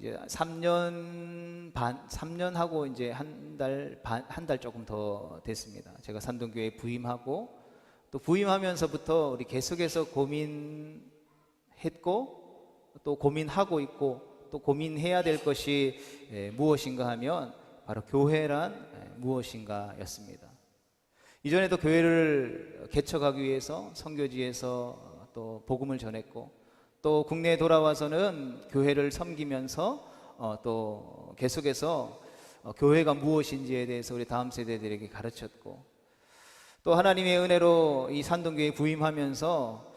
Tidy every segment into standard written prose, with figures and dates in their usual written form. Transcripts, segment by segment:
이제 3년 반, 3년 하고 이제 한 달 조금 더 됐습니다. 제가 산동교회 부임하고 또 부임하면서부터 우리 계속해서 고민했고 또 고민하고 있고 또 고민해야 될 것이 무엇인가 하면 바로 교회란 무엇인가 였습니다. 이전에도 교회를 개척하기 위해서 선교지에서 또 복음을 전했고 또 국내에 돌아와서는 교회를 섬기면서 또 계속해서 교회가 무엇인지에 대해서 우리 다음 세대들에게 가르쳤고 또 하나님의 은혜로 이 산동교회에 부임하면서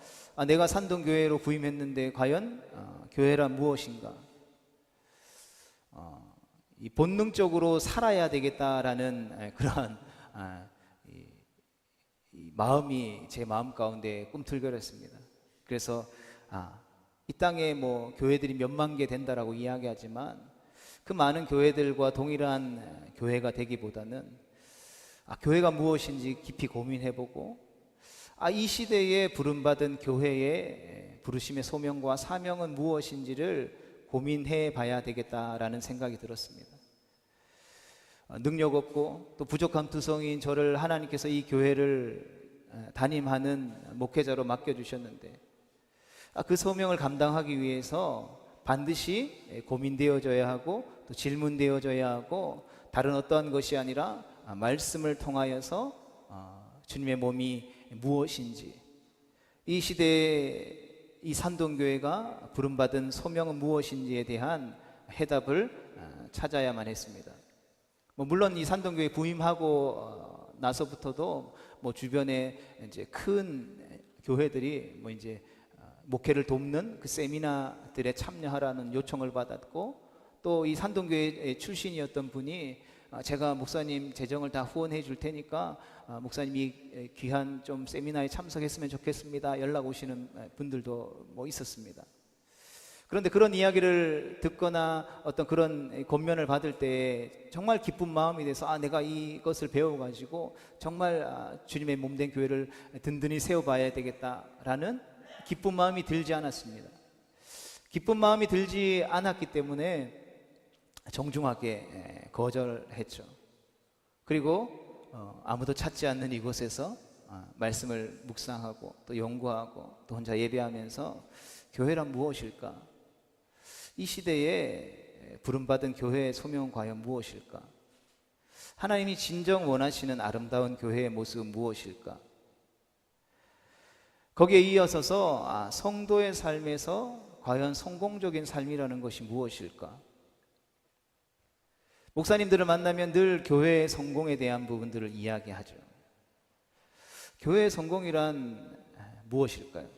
내가 산동교회로 부임했는데 과연 교회란 무엇인가, 이 본능적으로 살아야 되겠다라는 그러한 이 마음이 제 마음 가운데 꿈틀거렸습니다. 그래서 이 땅에 뭐 교회들이 몇만 개 된다라고 이야기하지만 그 많은 교회들과 동일한 교회가 되기보다는 교회가 무엇인지 깊이 고민해보고 이 시대에 부름받은 교회의 부르심의 소명과 사명은 무엇인지를 고민해 봐야 되겠다라는 생각이 들었습니다. 능력 없고 또 부족한 두성인 저를 하나님께서 이 교회를 담임하는 목회자로 맡겨주셨는데 그 소명을 감당하기 위해서 반드시 고민되어져야 하고 또 질문되어져야 하고 다른 어떠한 것이 아니라 말씀을 통하여서 주님의 몸이 무엇인지, 이 시대에 이 산동교회가 부름받은 소명은 무엇인지에 대한 해답을 찾아야만 했습니다. 물론 이 산동교회 부임하고 나서부터도 주변에 이제 큰 교회들이 이제 목회를 돕는 그 세미나들에 참여하라는 요청을 받았고 또 이 산동교회 출신이었던 분이 제가 목사님 재정을 다 후원해 줄 테니까 목사님이 귀한 좀 세미나에 참석했으면 좋겠습니다. 연락 오시는 분들도 있었습니다. 그런데 그런 이야기를 듣거나 어떤 그런 권면을 받을 때 정말 기쁜 마음이 돼서 내가 이것을 배워가지고 정말 주님의 몸된 교회를 든든히 세워봐야 되겠다라는 기쁜 마음이 들지 않았습니다. 기쁜 마음이 들지 않았기 때문에 정중하게 거절했죠. 그리고 아무도 찾지 않는 이곳에서 말씀을 묵상하고 또 연구하고 또 혼자 예배하면서 교회란 무엇일까? 이 시대에 부름받은 교회의 소명은 과연 무엇일까? 하나님이 진정 원하시는 아름다운 교회의 모습은 무엇일까? 거기에 이어서서 성도의 삶에서 과연 성공적인 삶이라는 것이 무엇일까? 목사님들을 만나면 늘 교회의 성공에 대한 부분들을 이야기하죠. 교회의 성공이란 무엇일까요?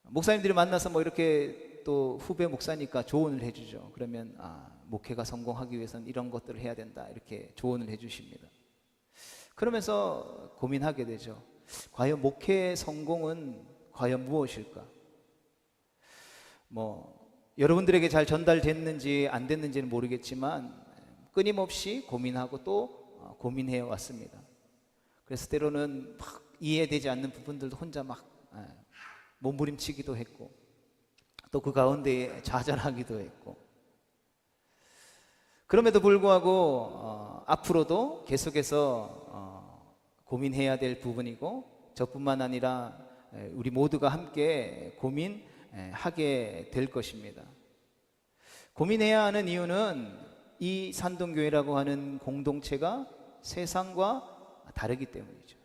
목사님들이 만나서 이렇게 또 후배 목사니까 조언을 해주죠. 그러면 목회가 성공하기 위해서는 이런 것들을 해야 된다 이렇게 조언을 해주십니다. 그러면서 고민하게 되죠. 과연 목회의 성공은 과연 무엇일까? 여러분들에게 잘 전달됐는지 안 됐는지는 모르겠지만 끊임없이 고민하고 또 고민해 왔습니다. 그래서 때로는 막 이해되지 않는 부분들도 혼자 막 몸부림치기도 했고 또 그 가운데 좌절하기도 했고 그럼에도 불구하고 앞으로도 계속해서 고민해야 될 부분이고 저뿐만 아니라 우리 모두가 함께 고민하게 될 것입니다. 고민해야 하는 이유는 이 산동교회라고 하는 공동체가 세상과 다르기 때문이죠.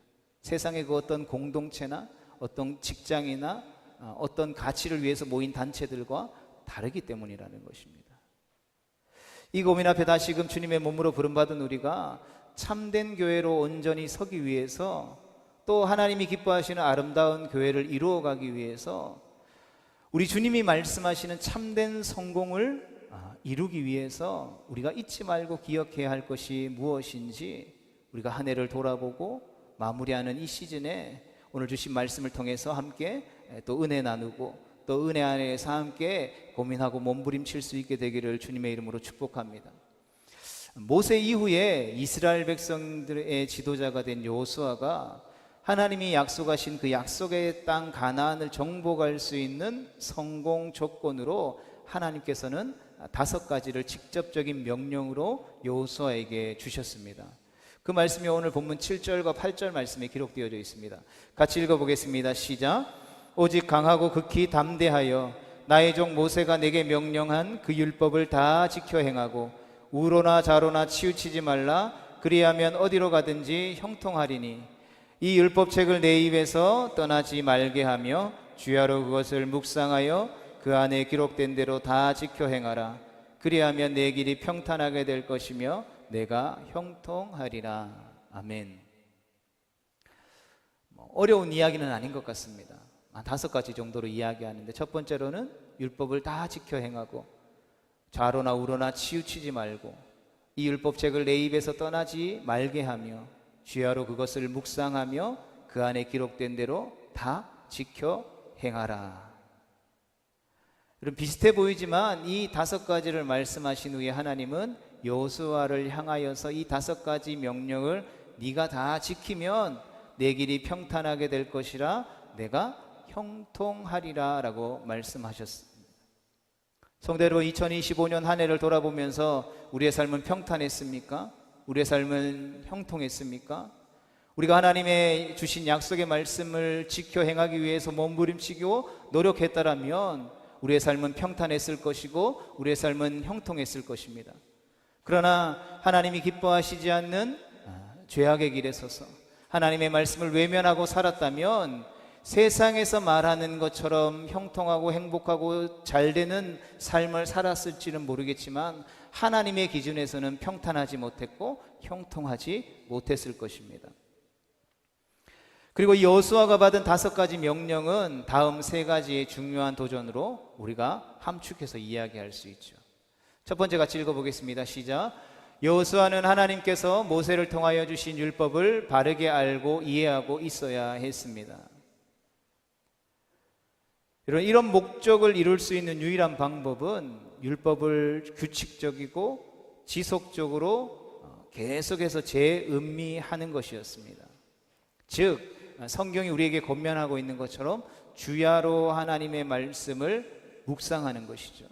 세상의 그 어떤 공동체나 어떤 직장이나 어떤 가치를 위해서 모인 단체들과 다르기 때문이라는 것입니다. 이 고민 앞에 다시금 주님의 몸으로 부름받은 우리가 참된 교회로 온전히 서기 위해서 또 하나님이 기뻐하시는 아름다운 교회를 이루어가기 위해서 우리 주님이 말씀하시는 참된 성공을 이루기 위해서 우리가 잊지 말고 기억해야 할 것이 무엇인지 우리가 한 해를 돌아보고 마무리하는 이 시즌에 오늘 주신 말씀을 통해서 함께 또 은혜 나누고 또 은혜 안에서 함께 고민하고 몸부림칠 수 있게 되기를 주님의 이름으로 축복합니다. 모세 이후에 이스라엘 백성들의 지도자가 된 여호수아가 하나님이 약속하신 그 약속의 땅 가나안을 정복할 수 있는 성공 조건으로 하나님께서는 5가지를 직접적인 명령으로 여호수아에게 주셨습니다. 그 말씀이 오늘 본문 7절과 8절 말씀에 기록되어 있습니다. 같이 읽어보겠습니다. 시작. 오직 강하고 극히 담대하여 나의 종 모세가 내게 명령한 그 율법을 다 지켜 행하고 우로나 좌로나 치우치지 말라. 그리하면 어디로 가든지 형통하리니 이 율법책을 내 입에서 떠나지 말게 하며 주야로 그것을 묵상하여 그 안에 기록된 대로 다 지켜 행하라. 그리하면 내 길이 평탄하게 될 것이며 내가 형통하리라. 아멘. 어려운 이야기는 아닌 것 같습니다. 한 5가지 정도로 이야기하는데, 첫 번째로는 율법을 다 지켜 행하고 좌로나 우로나 치우치지 말고 이 율법책을 내 입에서 떠나지 말게 하며 주야로 그것을 묵상하며 그 안에 기록된 대로 다 지켜 행하라. 여러분, 비슷해 보이지만 이 5가지를 말씀하신 후에 하나님은 여호수아를 향하여서 이 5가지 명령을 네가 다 지키면 내 길이 평탄하게 될 것이라 내가 형통하리라 라고 말씀하셨습니다. 성도 여러분, 2025년 한 해를 돌아보면서 우리의 삶은 평탄했습니까? 우리의 삶은 형통했습니까? 우리가 하나님의 주신 약속의 말씀을 지켜 행하기 위해서 몸부림치고 노력했다라면 우리의 삶은 평탄했을 것이고 우리의 삶은 형통했을 것입니다. 그러나 하나님이 기뻐하시지 않는 죄악의 길에 서서 하나님의 말씀을 외면하고 살았다면 세상에서 말하는 것처럼 형통하고 행복하고 잘되는 삶을 살았을지는 모르겠지만 하나님의 기준에서는 평탄하지 못했고 형통하지 못했을 것입니다. 그리고 여호수아가 받은 5가지 명령은 다음 3가지의 중요한 도전으로 우리가 함축해서 이야기할 수 있죠. 첫 번째 같이 읽어보겠습니다. 시작. 여호수아는 하나님께서 모세를 통하여 주신 율법을 바르게 알고 이해하고 있어야 했습니다. 이런 목적을 이룰 수 있는 유일한 방법은 율법을 규칙적이고 지속적으로 계속해서 재음미하는 것이었습니다. 즉 성경이 우리에게 권면하고 있는 것처럼 주야로 하나님의 말씀을 묵상하는 것이죠.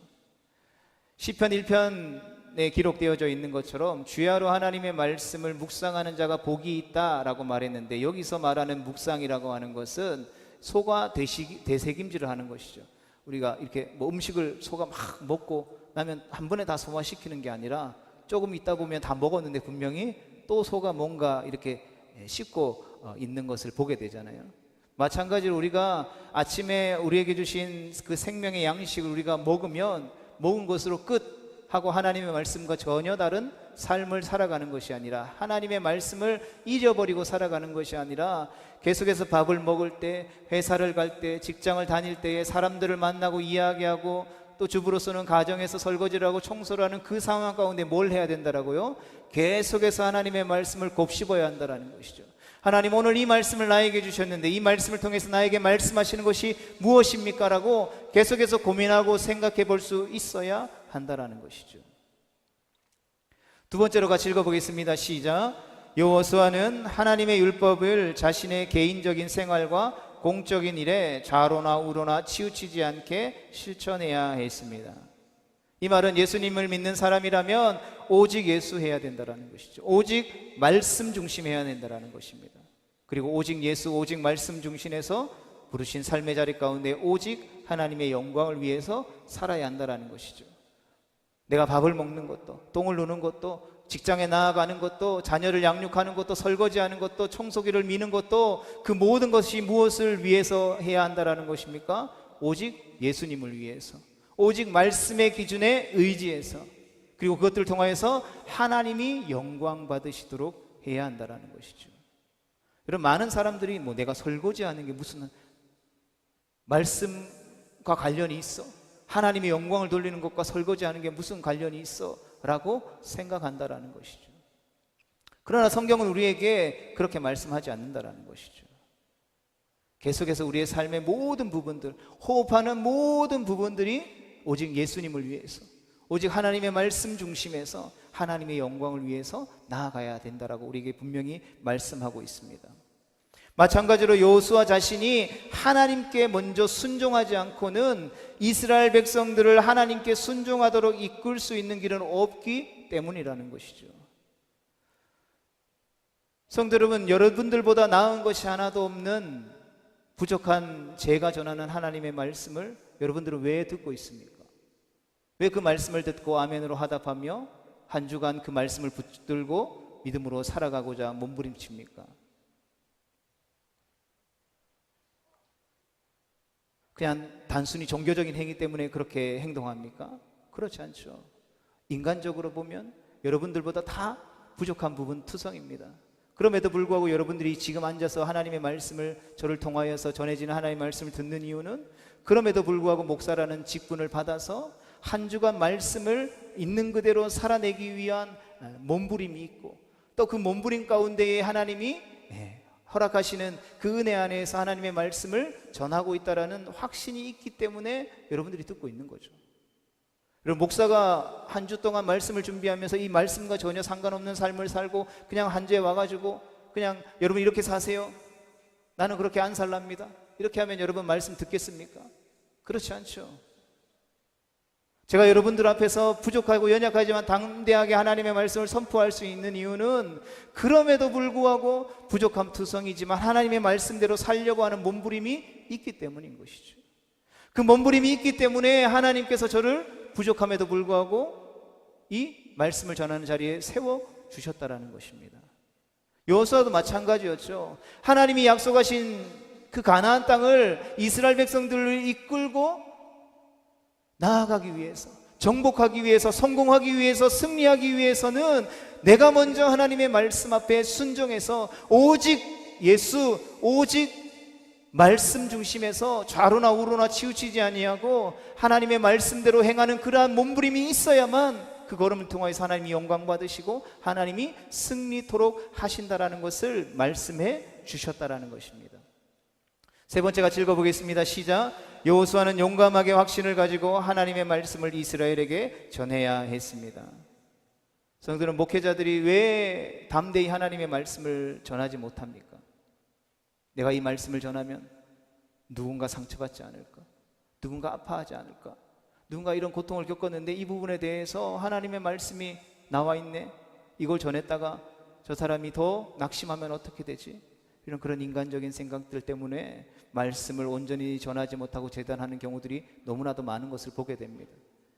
시편 1편에 기록되어져 있는 것처럼 주야로 하나님의 말씀을 묵상하는 자가 복이 있다라고 말했는데, 여기서 말하는 묵상이라고 하는 것은 소가 되새김질을 하는 것이죠. 우리가 이렇게 음식을 소가 막 먹고 나면 한 번에 다 소화시키는 게 아니라 조금 있다 보면 다 먹었는데 분명히 또 소가 뭔가 이렇게 씹고 있는 것을 보게 되잖아요. 마찬가지로 우리가 아침에 우리에게 주신 그 생명의 양식을 우리가 먹으면 먹은 것으로 끝 하고 하나님의 말씀과 전혀 다른 삶을 살아가는 것이 아니라, 하나님의 말씀을 잊어버리고 살아가는 것이 아니라 계속해서 밥을 먹을 때, 회사를 갈 때, 직장을 다닐 때에 사람들을 만나고 이야기하고 또 주부로서는 가정에서 설거지를 하고 청소를 하는 그 상황 가운데 뭘 해야 된다라고요? 계속해서 하나님의 말씀을 곱씹어야 한다라는 것이죠. 하나님, 오늘 이 말씀을 나에게 주셨는데 이 말씀을 통해서 나에게 말씀하시는 것이 무엇입니까? 라고 계속해서 고민하고 생각해 볼 수 있어야 한다라는 것이죠. 두 번째로 같이 읽어보겠습니다. 시작. 여호수아는 하나님의 율법을 자신의 개인적인 생활과 공적인 일에 좌로나 우로나 치우치지 않게 실천해야 했습니다. 이 말은 예수님을 믿는 사람이라면 오직 예수해야 된다는 것이죠. 오직 말씀 중심해야 된다는 것입니다. 그리고 오직 예수, 오직 말씀 중심에서 부르신 삶의 자리 가운데 오직 하나님의 영광을 위해서 살아야 한다는 것이죠. 내가 밥을 먹는 것도, 똥을 누는 것도, 직장에 나아가는 것도, 자녀를 양육하는 것도, 설거지하는 것도, 청소기를 미는 것도, 그 모든 것이 무엇을 위해서 해야 한다는 것입니까? 오직 예수님을 위해서, 오직 말씀의 기준에 의지해서, 그리고 그것들을 통하여서 하나님이 영광 받으시도록 해야 한다는 것이죠. 여러분, 많은 사람들이 내가 설거지하는 게 무슨 말씀과 관련이 있어? 하나님의 영광을 돌리는 것과 설거지하는 게 무슨 관련이 있어? 라고 생각한다라는 것이죠. 그러나 성경은 우리에게 그렇게 말씀하지 않는다라는 것이죠. 계속해서 우리의 삶의 모든 부분들, 호흡하는 모든 부분들이 오직 예수님을 위해서, 오직 하나님의 말씀 중심에서 하나님의 영광을 위해서 나아가야 된다라고 우리에게 분명히 말씀하고 있습니다. 마찬가지로 여호수아 자신이 하나님께 먼저 순종하지 않고는 이스라엘 백성들을 하나님께 순종하도록 이끌 수 있는 길은 없기 때문이라는 것이죠. 성도 여러분, 여러분들보다 나은 것이 하나도 없는 부족한 제가 전하는 하나님의 말씀을 여러분들은 왜 듣고 있습니까? 왜 그 말씀을 듣고 아멘으로 화답하며 한 주간 그 말씀을 붙들고 믿음으로 살아가고자 몸부림칩니까? 그냥 단순히 종교적인 행위 때문에 그렇게 행동합니까? 그렇지 않죠. 인간적으로 보면 여러분들보다 다 부족한 부분 투성입니다. 그럼에도 불구하고 여러분들이 지금 앉아서 하나님의 말씀을 저를 통하여서 전해지는 하나님의 말씀을 듣는 이유는 그럼에도 불구하고 목사라는 직분을 받아서 한 주간 말씀을 있는 그대로 살아내기 위한 몸부림이 있고, 또 그 몸부림 가운데에 하나님이 허락하시는 그 은혜 안에서 하나님의 말씀을 전하고 있다라는 확신이 있기 때문에 여러분들이 듣고 있는 거죠. 여러분, 목사가 한 주 동안 말씀을 준비하면서 이 말씀과 전혀 상관없는 삶을 살고 그냥 한 주에 와가지고 그냥 여러분 이렇게 사세요, 나는 그렇게 안 살랍니다, 이렇게 하면 여러분 말씀 듣겠습니까? 그렇지 않죠. 제가 여러분들 앞에서 부족하고 연약하지만 담대하게 하나님의 말씀을 선포할 수 있는 이유는 그럼에도 불구하고 부족함 투성이지만 하나님의 말씀대로 살려고 하는 몸부림이 있기 때문인 것이죠. 그 몸부림이 있기 때문에 하나님께서 저를 부족함에도 불구하고 이 말씀을 전하는 자리에 세워주셨다라는 것입니다. 여호수아도 마찬가지였죠. 하나님이 약속하신 그 가나안 땅을 이스라엘 백성들을 이끌고 나아가기 위해서, 정복하기 위해서, 성공하기 위해서, 승리하기 위해서는 내가 먼저 하나님의 말씀 앞에 순종해서 오직 예수, 오직 말씀 중심에서 좌로나 우로나 치우치지 아니하고 하나님의 말씀대로 행하는 그러한 몸부림이 있어야만 그 걸음을 통해서 하나님이 영광 받으시고 하나님이 승리토록 하신다라는 것을 말씀해 주셨다라는 것입니다. 세 번째 같이 읽어보겠습니다. 시작. 여호수아는 용감하게 확신을 가지고 하나님의 말씀을 이스라엘에게 전해야 했습니다. 성도는 목회자들이 왜 담대히 하나님의 말씀을 전하지 못합니까? 내가 이 말씀을 전하면 누군가 상처받지 않을까? 누군가 아파하지 않을까? 누군가 이런 고통을 겪었는데 이 부분에 대해서 하나님의 말씀이 나와 있네, 이걸 전했다가 저 사람이 더 낙심하면 어떻게 되지? 이런 그런 인간적인 생각들 때문에 말씀을 온전히 전하지 못하고 재단하는 경우들이 너무나도 많은 것을 보게 됩니다.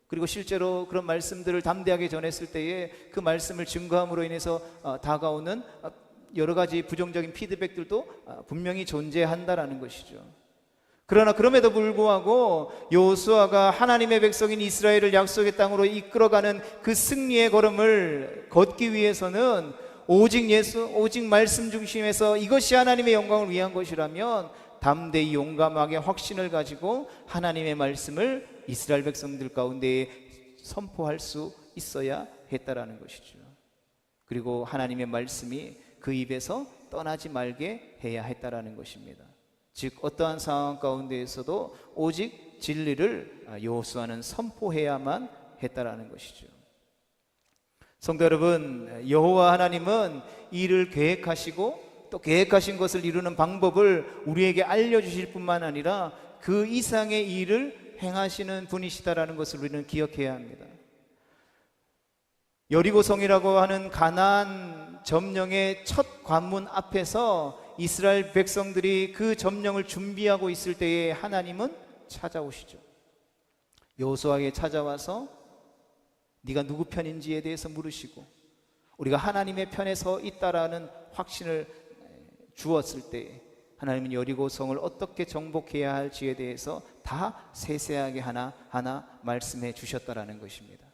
그리고 실제로 그런 말씀들을 담대하게 전했을 때에 그 말씀을 증거함으로 인해서 다가오는 여러 가지 부정적인 피드백들도 분명히 존재한다라는 것이죠. 그러나 그럼에도 불구하고 여호수아가 하나님의 백성인 이스라엘을 약속의 땅으로 이끌어가는 그 승리의 걸음을 걷기 위해서는 오직 예수, 오직 말씀 중심에서 이것이 하나님의 영광을 위한 것이라면 담대히 용감하게 확신을 가지고 하나님의 말씀을 이스라엘 백성들 가운데 선포할 수 있어야 했다라는 것이죠. 그리고 하나님의 말씀이 그 입에서 떠나지 말게 해야 했다라는 것입니다. 즉 어떠한 상황 가운데에서도 오직 진리를 여호수아는 선포해야만 했다라는 것이죠. 성도 여러분, 여호와 하나님은 일을 계획하시고 또 계획하신 것을 이루는 방법을 우리에게 알려주실 뿐만 아니라 그 이상의 일을 행하시는 분이시다라는 것을 우리는 기억해야 합니다. 여리고성이라고 하는 가나안 점령의 첫 관문 앞에서 이스라엘 백성들이 그 점령을 준비하고 있을 때에 하나님은 찾아오시죠. 여호수아에게 찾아와서 네가 누구 편인지에 대해서 물으시고 우리가 하나님의 편에 서 있다라는 확신을 주었을 때 하나님은 여리고성을 어떻게 정복해야 할지에 대해서 다 세세하게 하나하나 말씀해 주셨다라는 것입니다.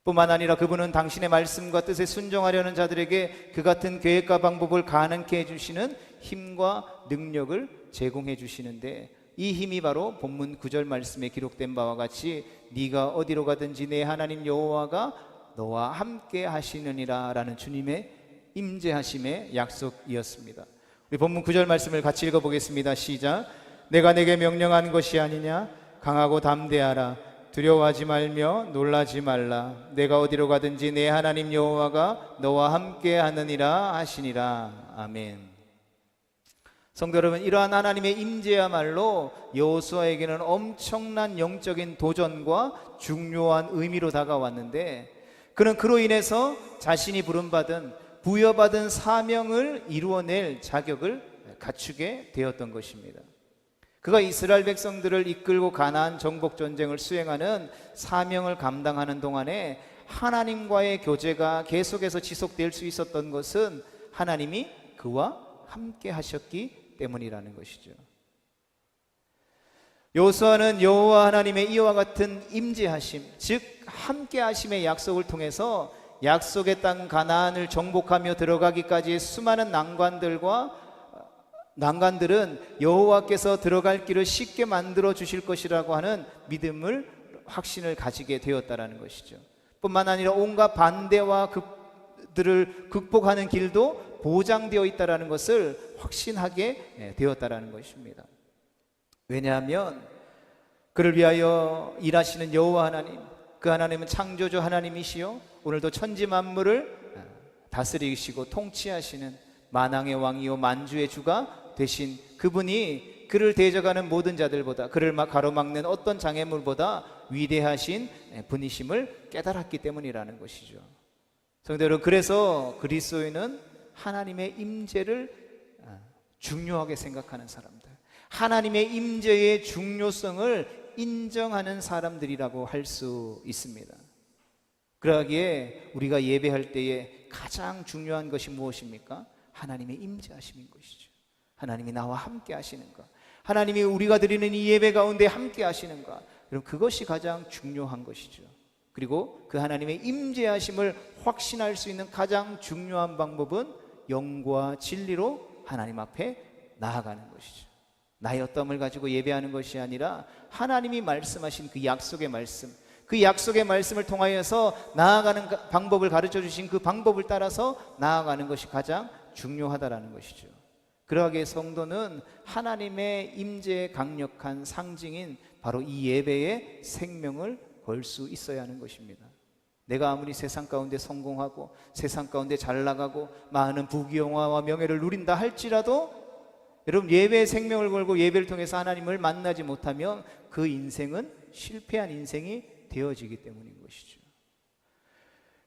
뿐만 아니라 그분은 당신의 말씀과 뜻에 순종하려는 자들에게 그 같은 계획과 방법을 가능케 해주시는 힘과 능력을 제공해 주시는데, 이 힘이 바로 본문 9절 말씀에 기록된 바와 같이 네가 어디로 가든지 내 하나님 여호와가 너와 함께 하시느니라 라는 주님의 임재하심의 약속이었습니다. 우리 본문 9절 말씀을 같이 읽어보겠습니다. 시작. 내가 내게 명령한 것이 아니냐? 강하고 담대하라. 두려워하지 말며 놀라지 말라. 내가 어디로 가든지 내 하나님 여호와가 너와 함께 하느니라 하시니라. 아멘. 성도 여러분, 이러한 하나님의 임재야말로 여호수아에게는 엄청난 영적인 도전과 중요한 의미로 다가왔는데, 그는 그로 인해서 자신이 부름받은, 부여받은 사명을 이루어낼 자격을 갖추게 되었던 것입니다. 그가 이스라엘 백성들을 이끌고 가나안 정복 전쟁을 수행하는 사명을 감당하는 동안에 하나님과의 교제가 계속해서 지속될 수 있었던 것은 하나님이 그와 함께 하셨기 때문이라는 것이죠. 여호수아는 여호와 하나님의 이와 같은 임재하심, 즉 함께 하심의 약속을 통해서 약속의 땅 가나안을 정복하며 들어가기까지의 수많은 난관들은 여호와께서 들어갈 길을 쉽게 만들어 주실 것이라고 하는 믿음을, 확신을 가지게 되었다라는 것이죠. 뿐만 아니라 온갖 반대와 그들을 극복하는 길도 보장되어 있다라는 것을 확신하게 되었다라는 것입니다. 왜냐하면 그를 위하여 일하시는 여호와 하나님, 그 하나님은 창조주 하나님이시요 오늘도 천지 만물을 다스리시고 통치하시는 만왕의 왕이요 만주의 주가 되신 그분이 그를 대적하는 모든 자들보다, 그를 가로막는 어떤 장애물보다 위대하신 분이심을 깨달았기 때문이라는 것이죠. 성도 여러분, 그래서 그리스도인은 하나님의 임재를 중요하게 생각하는 사람들, 하나님의 임재의 중요성을 인정하는 사람들이라고 할 수 있습니다. 그러기에 우리가 예배할 때에 가장 중요한 것이 무엇입니까? 하나님의 임재하심인 것이죠. 하나님이 나와 함께 하시는가, 하나님이 우리가 드리는 이 예배 가운데 함께 하시는가, 여러분, 그것이 가장 중요한 것이죠. 그리고 그 하나님의 임재하심을 확신할 수 있는 가장 중요한 방법은 영과 진리로 하나님 앞에 나아가는 것이죠. 나의 어떠함을 가지고 예배하는 것이 아니라 하나님이 말씀하신 그 약속의 말씀, 그 약속의 말씀을 통하여서 나아가는 방법을 가르쳐 주신 그 방법을 따라서 나아가는 것이 가장 중요하다라는 것이죠. 그러하기에 성도는 하나님의 임재의 강력한 상징인 바로 이 예배의 생명을 걸 수 있어야 하는 것입니다. 내가 아무리 세상 가운데 성공하고 세상 가운데 잘 나가고 많은 부귀영화와 명예를 누린다 할지라도 여러분, 예배의 생명을 걸고 예배를 통해서 하나님을 만나지 못하면 그 인생은 실패한 인생이 되어지기 때문인 것이죠.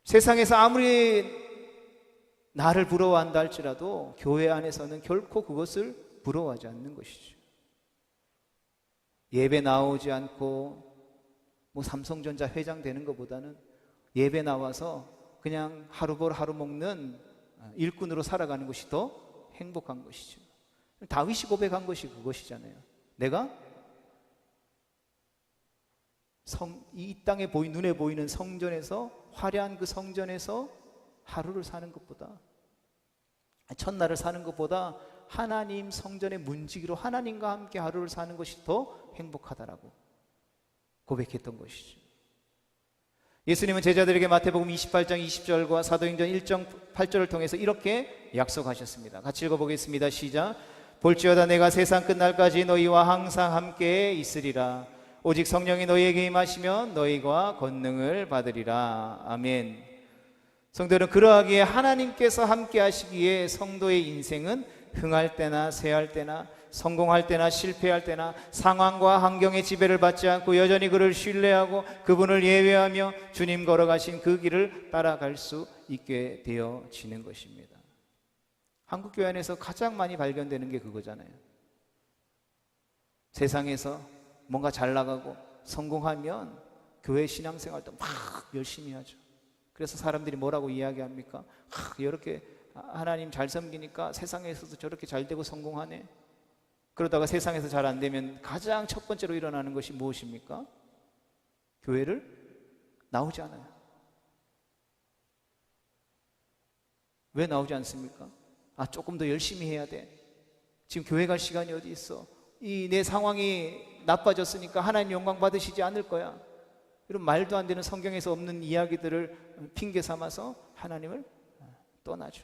세상에서 아무리 나를 부러워한다 할지라도 교회 안에서는 결코 그것을 부러워하지 않는 것이죠. 예배 나오지 않고 삼성전자 회장 되는 것보다는 예배 나와서 그냥 하루 벌 하루 먹는 일꾼으로 살아가는 것이 더 행복한 것이죠. 다윗이 고백한 것이 그것이잖아요. 내가 이 땅에 눈에 보이는 성전에서, 화려한 그 성전에서 하루를 사는 것보다, 첫날을 사는 것보다 하나님 성전의 문지기로 하나님과 함께 하루를 사는 것이 더 행복하다라고 고백했던 것이죠. 예수님은 제자들에게 마태복음 28장 20절과 사도행전 1장 8절을 통해서 이렇게 약속하셨습니다. 같이 읽어보겠습니다. 시작. 볼지어다 내가 세상 끝날까지 너희와 항상 함께 있으리라. 오직 성령이 너희에게 임하시면 너희가 권능을 받으리라. 아멘. 성도들은 그러하기에 하나님께서 함께 하시기에 성도의 인생은 흥할 때나 쇠할 때나 성공할 때나 실패할 때나 상황과 환경의 지배를 받지 않고 여전히 그를 신뢰하고 그분을 예배하며 주님 걸어가신 그 길을 따라갈 수 있게 되어지는 것입니다. 한국교회 안에서 가장 많이 발견되는 게 그거잖아요. 세상에서 뭔가 잘 나가고 성공하면 교회 신앙생활도 막 열심히 하죠. 그래서 사람들이 뭐라고 이야기합니까? 이렇게 하나님 잘 섬기니까 세상에서도 저렇게 잘 되고 성공하네. 그러다가 세상에서 잘 안 되면 가장 첫 번째로 일어나는 것이 무엇입니까? 교회를 나오지 않아요. 왜 나오지 않습니까? 조금 더 열심히 해야 돼. 지금 교회 갈 시간이 어디 있어? 내 상황이 나빠졌으니까 하나님 영광 받으시지 않을 거야. 이런 말도 안 되는 성경에서 없는 이야기들을 핑계 삼아서 하나님을 떠나죠.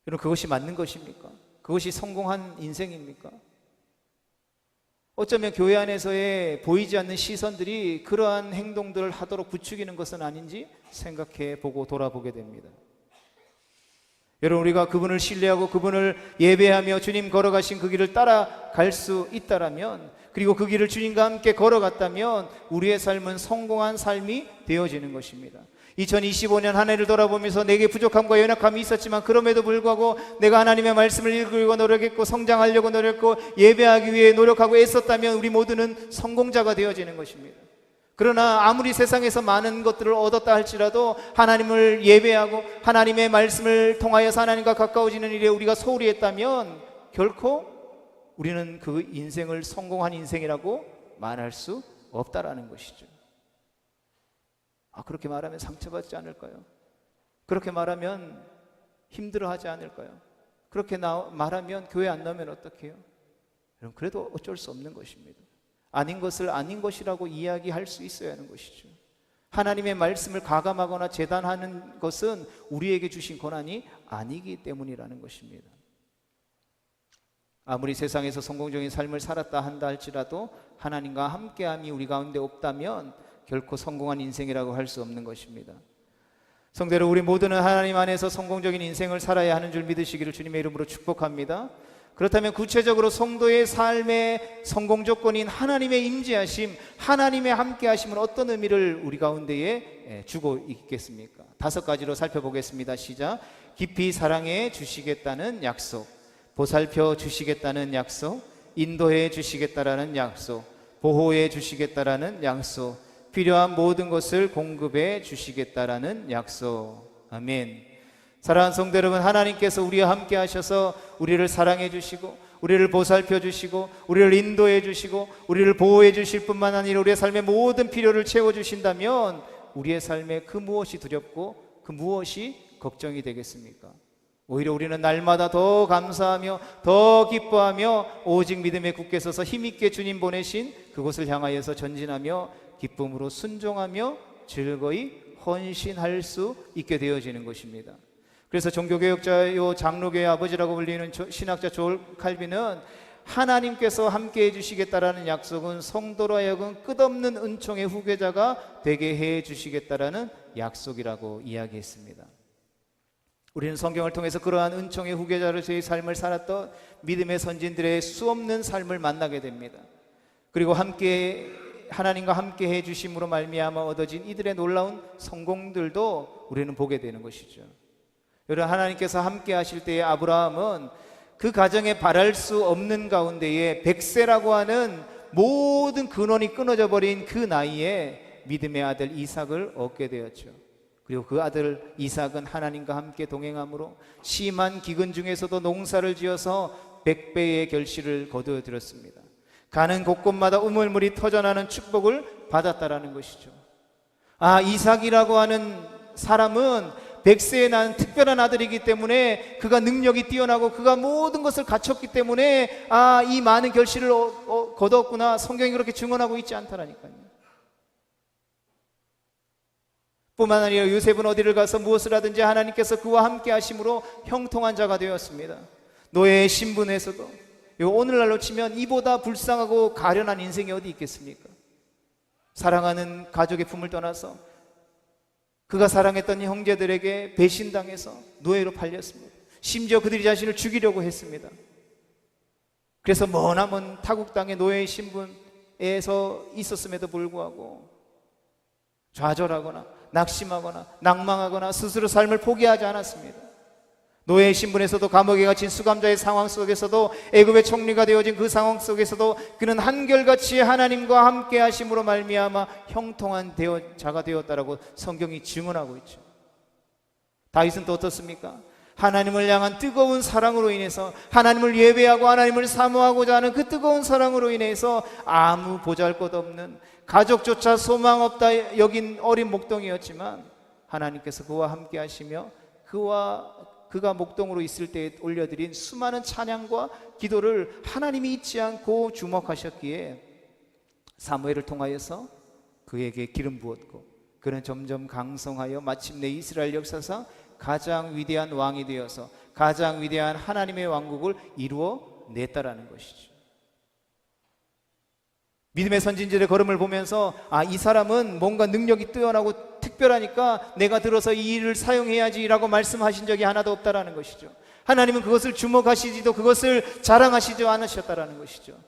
여러분, 그것이 맞는 것입니까? 그것이 성공한 인생입니까? 어쩌면 교회 안에서의 보이지 않는 시선들이 그러한 행동들을 하도록 부추기는 것은 아닌지 생각해 보고 돌아보게 됩니다. 여러분, 우리가 그분을 신뢰하고 그분을 예배하며 주님 걸어가신 그 길을 따라갈 수 있다라면, 그리고 그 길을 주님과 함께 걸어갔다면 우리의 삶은 성공한 삶이 되어지는 것입니다. 2025년 한 해를 돌아보면서 내게 부족함과 연약함이 있었지만 그럼에도 불구하고 내가 하나님의 말씀을 읽으려고 노력했고 성장하려고 노력했고 예배하기 위해 노력하고 애썼다면 우리 모두는 성공자가 되어지는 것입니다. 그러나 아무리 세상에서 많은 것들을 얻었다 할지라도 하나님을 예배하고 하나님의 말씀을 통하여서 하나님과 가까워지는 일에 우리가 소홀히 했다면 결코 우리는 그 인생을 성공한 인생이라고 말할 수 없다라는 것이죠. 그렇게 말하면 상처받지 않을까요? 그렇게 말하면 힘들어하지 않을까요? 그렇게 말하면 교회 안 나오면 어떡해요? 여러분, 그래도 어쩔 수 없는 것입니다. 아닌 것을 아닌 것이라고 이야기할 수 있어야 하는 것이죠. 하나님의 말씀을 가감하거나 재단하는 것은 우리에게 주신 권한이 아니기 때문이라는 것입니다. 아무리 세상에서 성공적인 삶을 살았다 한다 할지라도 하나님과 함께함이 우리 가운데 없다면 결코 성공한 인생이라고 할 수 없는 것입니다. 성도 여러분, 우리 모두는 하나님 안에서 성공적인 인생을 살아야 하는 줄 믿으시기를 주님의 이름으로 축복합니다. 그렇다면 구체적으로 성도의 삶의 성공 조건인 하나님의 임재하심, 하나님의 함께하심은 어떤 의미를 우리 가운데에 주고 있겠습니까? 5가지로 살펴보겠습니다. 시작. 깊이 사랑해 주시겠다는 약속, 보살펴 주시겠다는 약속, 인도해 주시겠다라는 약속, 보호해 주시겠다라는 약속, 필요한 모든 것을 공급해 주시겠다라는 약속. 아멘. 사랑하는 성도 여러분, 하나님께서 우리와 함께 하셔서 우리를 사랑해 주시고 우리를 보살펴 주시고 우리를 인도해 주시고 우리를 보호해 주실 뿐만 아니라 우리의 삶의 모든 필요를 채워 주신다면 우리의 삶에 그 무엇이 두렵고 그 무엇이 걱정이 되겠습니까? 오히려 우리는 날마다 더 감사하며 더 기뻐하며 오직 믿음에 굳게 서서 힘있게 주님 보내신 그곳을 향하여서 전진하며 기쁨으로 순종하며 즐거이 헌신할 수 있게 되어지는 것입니다. 그래서 종교개혁자요 장로교의 아버지라고 불리는 신학자 조엘 칼빈은 하나님께서 함께해 주시겠다라는 약속은 성도로 하여금 끝없는 은총의 후계자가 되게 해 주시겠다라는 약속이라고 이야기했습니다. 우리는 성경을 통해서 그러한 은총의 후계자로 저희 삶을 살았던 믿음의 선진들의 수없는 삶을 만나게 됩니다. 그리고 하나님과 함께 해 주심으로 말미암아 얻어진 이들의 놀라운 성공들도 우리는 보게 되는 것이죠. 여러분, 하나님께서 함께 하실 때에 아브라함은 그 가정에 바랄 수 없는 가운데에 100세라고 하는 모든 근원이 끊어져 버린 그 나이에 믿음의 아들 이삭을 얻게 되었죠. 그리고 그 아들 이삭은 하나님과 함께 동행함으로 심한 기근 중에서도 농사를 지어서 100배의 결실을 거두어들였습니다. 가는 곳곳마다 우물물이 터져나는 축복을 받았다라는 것이죠. 이삭이라고 하는 사람은 100세에 난 특별한 아들이기 때문에 그가 능력이 뛰어나고 그가 모든 것을 갖췄기 때문에 이 많은 결실을 거두었구나, 성경이 그렇게 증언하고 있지 않다라니까요. 뿐만 아니라 요셉은 어디를 가서 무엇을 하든지 하나님께서 그와 함께 하심으로 형통한 자가 되었습니다. 노예의 신분에서도 오늘날로 치면 이보다 불쌍하고 가련한 인생이 어디 있겠습니까? 사랑하는 가족의 품을 떠나서 그가 사랑했던 형제들에게 배신당해서 노예로 팔렸습니다. 심지어 그들이 자신을 죽이려고 했습니다. 그래서 머나먼 타국 땅의 노예의 신분에서 있었음에도 불구하고 좌절하거나 낙심하거나 낭망하거나 스스로 삶을 포기하지 않았습니다. 노예의 신분에서도 감옥에 갇힌 수감자의 상황 속에서도 애굽의 총리가 되어진 그 상황 속에서도 그는 한결같이 하나님과 함께 하심으로 말미암아 형통한 자가 되었다라고 성경이 증언하고 있죠. 다윗은 또 어떻습니까? 하나님을 향한 뜨거운 사랑으로 인해서 하나님을 예배하고 하나님을 사모하고자 하는 그 뜨거운 사랑으로 인해서 아무 보잘것없는 가족조차 소망 없다 여긴 어린 목동이었지만 하나님께서 그와 함께 하시며 그가 목동으로 있을 때 올려드린 수많은 찬양과 기도를 하나님이 잊지 않고 주목하셨기에 사무엘을 통하여서 그에게 기름 부었고 그는 점점 강성하여 마침내 이스라엘 역사상 가장 위대한 왕이 되어서 가장 위대한 하나님의 왕국을 이루어 냈다라는 것이죠. 믿음의 선진들의 걸음을 보면서 이 사람은 뭔가 능력이 뛰어나고 특별하니까 내가 들어서 이 일을 사용해야지라고 말씀하신 적이 하나도 없다라는 것이죠. 하나님은 그것을 주목하시지도 그것을 자랑하시지 않으셨다라는 것이죠.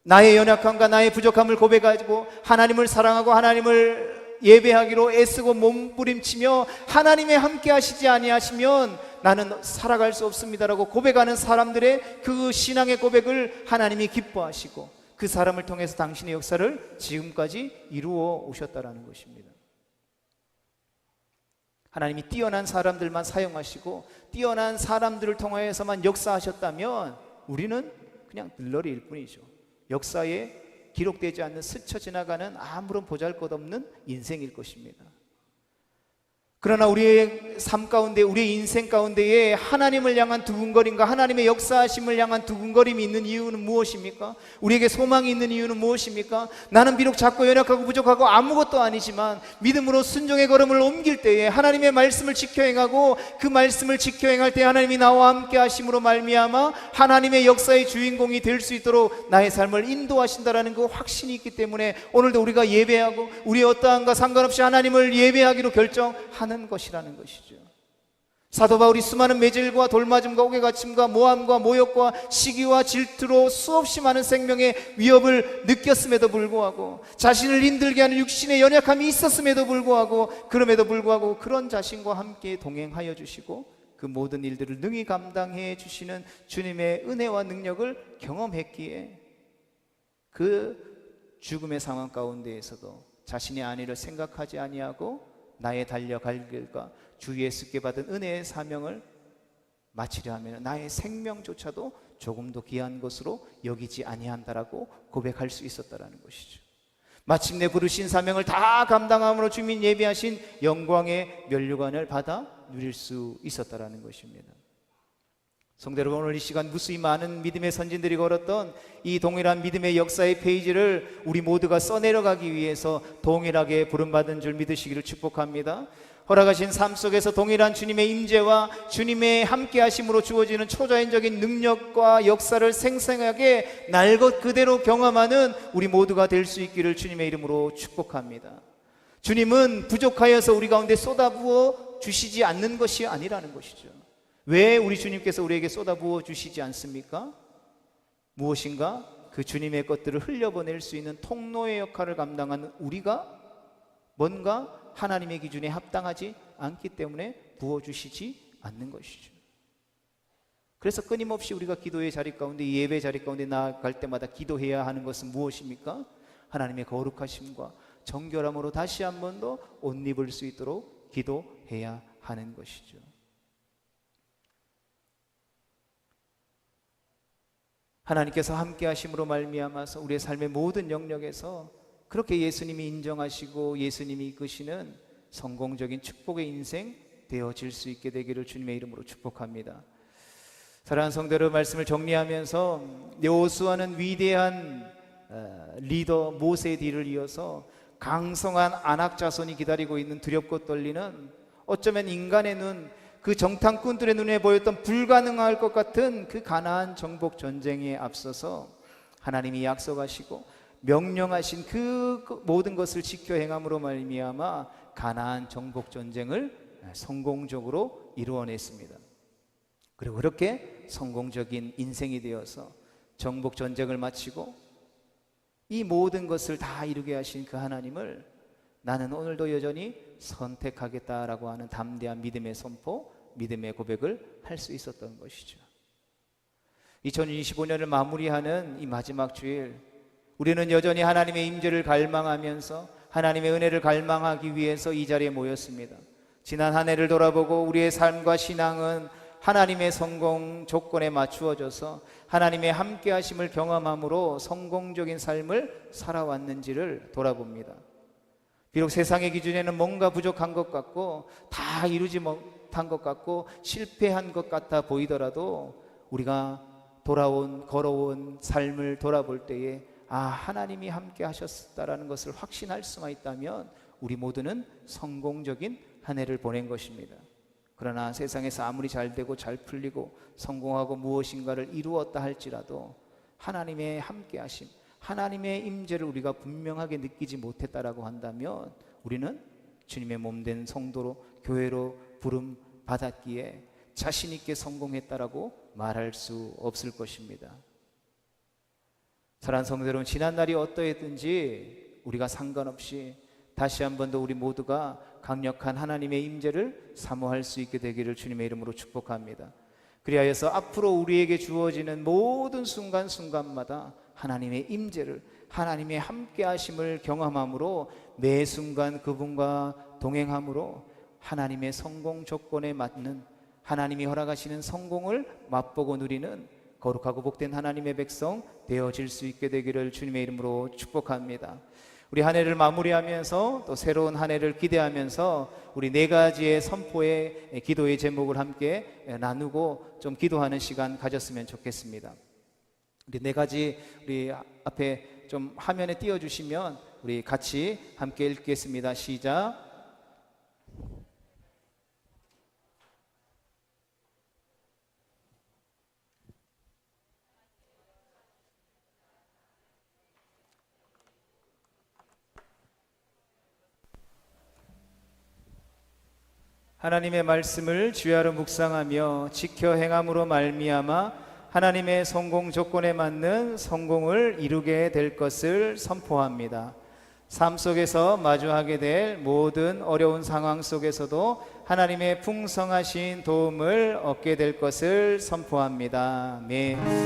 나의 연약함과 나의 부족함을 고백하고 하나님을 사랑하고 하나님을 예배하기로 애쓰고 몸부림치며 하나님의 함께 하시지 아니하시면 나는 살아갈 수 없습니다라고 고백하는 사람들의 그 신앙의 고백을 하나님이 기뻐하시고 그 사람을 통해서 당신의 역사를 지금까지 이루어 오셨다라는 것입니다. 하나님이 뛰어난 사람들만 사용하시고 뛰어난 사람들을 통하여서만 역사하셨다면 우리는 그냥 들러리일 뿐이죠. 역사에 기록되지 않는 스쳐 지나가는 아무런 보잘것없는 인생일 것입니다. 그러나 우리의 삶 가운데, 우리의 인생 가운데에 하나님을 향한 두근거림과 하나님의 역사하심을 향한 두근거림이 있는 이유는 무엇입니까? 우리에게 소망이 있는 이유는 무엇입니까? 나는 비록 작고 연약하고 부족하고 아무것도 아니지만 믿음으로 순종의 걸음을 옮길 때에 하나님의 말씀을 지켜 행하고 그 말씀을 지켜 행할 때 하나님이 나와 함께 하심으로 말미암아 하나님의 역사의 주인공이 될 수 있도록 나의 삶을 인도하신다라는 그 확신이 있기 때문에 오늘도 우리가 예배하고 우리의 어떠함과 상관없이 하나님을 예배하기로 결정하는 것이라는 것이죠. 사도 바울이 수많은 매질과 돌맞음과 옥에갇힘과 모함과 모욕과 시기와 질투로 수없이 많은 생명의 위협을 느꼈음에도 불구하고 자신을 힘들게 하는 육신의 연약함이 있었음에도 불구하고 그런 자신과 함께 동행하여 주시고 그 모든 일들을 능히 감당해 주시는 주님의 은혜와 능력을 경험했기에 그 죽음의 상황 가운데에서도 자신의 안위를 생각하지 아니하고 나의 달려갈 길과 주 예수께 받은 은혜의 사명을 마치려 하면 나의 생명조차도 조금 더 귀한 것으로 여기지 아니한다라고 고백할 수 있었다라는 것이죠. 마침내 부르신 사명을 다 감당함으로 주민 예비하신 영광의 면류관을 받아 누릴 수 있었다라는 것입니다. 성도 여러분, 오늘 이 시간 무수히 많은 믿음의 선진들이 걸었던 이 동일한 믿음의 역사의 페이지를 우리 모두가 써내려가기 위해서 동일하게 부름받은 줄 믿으시기를 축복합니다. 허락하신 삶 속에서 동일한 주님의 임재와 주님의 함께 하심으로 주어지는 초자연적인 능력과 역사를 생생하게 날 것 그대로 경험하는 우리 모두가 될 수 있기를 주님의 이름으로 축복합니다. 주님은 부족하여서 우리 가운데 쏟아부어 주시지 않는 것이 아니라는 것이죠. 왜 우리 주님께서 우리에게 쏟아부어 주시지 않습니까? 무엇인가 그 주님의 것들을 흘려보낼 수 있는 통로의 역할을 감당하는 우리가 뭔가 하나님의 기준에 합당하지 않기 때문에 부어주시지 않는 것이죠. 그래서 끊임없이 우리가 기도의 자리 가운데, 예배 자리 가운데 나아갈 때마다 기도해야 하는 것은 무엇입니까? 하나님의 거룩하심과 정결함으로 다시 한 번 더 옷 입을 수 있도록 기도해야 하는 것이죠. 하나님께서 함께 하심으로 말미암아서 우리의 삶의 모든 영역에서 그렇게 예수님이 인정하시고 예수님이 이끄시는 성공적인 축복의 인생 되어질 수 있게 되기를 주님의 이름으로 축복합니다. 사랑하는 성도 여러분, 말씀을 정리하면서 여호수아는 위대한 리더 모세의 뒤를 이어서 강성한 아낙 자손이 기다리고 있는 두렵고 떨리는, 어쩌면 인간의 눈, 그 정탐꾼들의 눈에 보였던 불가능할 것 같은 그 가나안 정복 전쟁에 앞서서 하나님이 약속하시고 명령하신 그 모든 것을 지켜 행함으로 말미암아 가나안 정복 전쟁을 성공적으로 이루어냈습니다. 그리고 그렇게 성공적인 인생이 되어서 정복 전쟁을 마치고 이 모든 것을 다 이루게 하신 그 하나님을 나는 오늘도 여전히 선택하겠다라고 하는 담대한 믿음의 선포, 믿음의 고백을 할 수 있었던 것이죠. 2025년을 마무리하는 이 마지막 주일, 우리는 여전히 하나님의 임재를 갈망하면서 하나님의 은혜를 갈망하기 위해서 이 자리에 모였습니다. 지난 한 해를 돌아보고 우리의 삶과 신앙은 하나님의 성공 조건에 맞추어져서 하나님의 함께 하심을 경험함으로 성공적인 삶을 살아왔는지를 돌아봅니다. 비록 세상의 기준에는 뭔가 부족한 것 같고 다 이루지 못한 것 같고 실패한 것 같아 보이더라도 우리가 걸어온 삶을 돌아볼 때에 하나님이 함께 하셨다라는 것을 확신할 수만 있다면 우리 모두는 성공적인 한 해를 보낸 것입니다. 그러나 세상에서 아무리 잘 되고 잘 풀리고 성공하고 무엇인가를 이루었다 할지라도 하나님의 함께 하심, 하나님의 임재를 우리가 분명하게 느끼지 못했다라고 한다면 우리는 주님의 몸된 성도로, 교회로 부름 받았기에 자신 있게 성공했다라고 말할 수 없을 것입니다. 사랑하는 성도 여러분, 지난 날이 어떠했든지 우리가 상관없이 다시 한 번 더 우리 모두가 강력한 하나님의 임재를 사모할 수 있게 되기를 주님의 이름으로 축복합니다. 그리하여서 앞으로 우리에게 주어지는 모든 순간순간마다 하나님의 임재를, 하나님의 함께하심을 경험함으로 매 순간 그분과 동행함으로 하나님의 성공 조건에 맞는, 하나님이 허락하시는 성공을 맛보고 누리는 거룩하고 복된 하나님의 백성 되어질 수 있게 되기를 주님의 이름으로 축복합니다. 우리 한 해를 마무리하면서 또 새로운 한 해를 기대하면서 우리 네 가지의 선포의 기도의 제목을 함께 나누고 좀 기도하는 시간 가졌으면 좋겠습니다. 우리 네 가지 우리 앞에 좀 화면에 띄워주시면 우리 같이 함께 읽겠습니다. 시작. 하나님의 말씀을 주야로 묵상하며 지켜 행함으로 말미암아 하나님의 성공 조건에 맞는 성공을 이루게 될 것을 선포합니다. 삶 속에서 마주하게 될 모든 어려운 상황 속에서도 하나님의 풍성하신 도움을 얻게 될 것을 선포합니다. 아멘.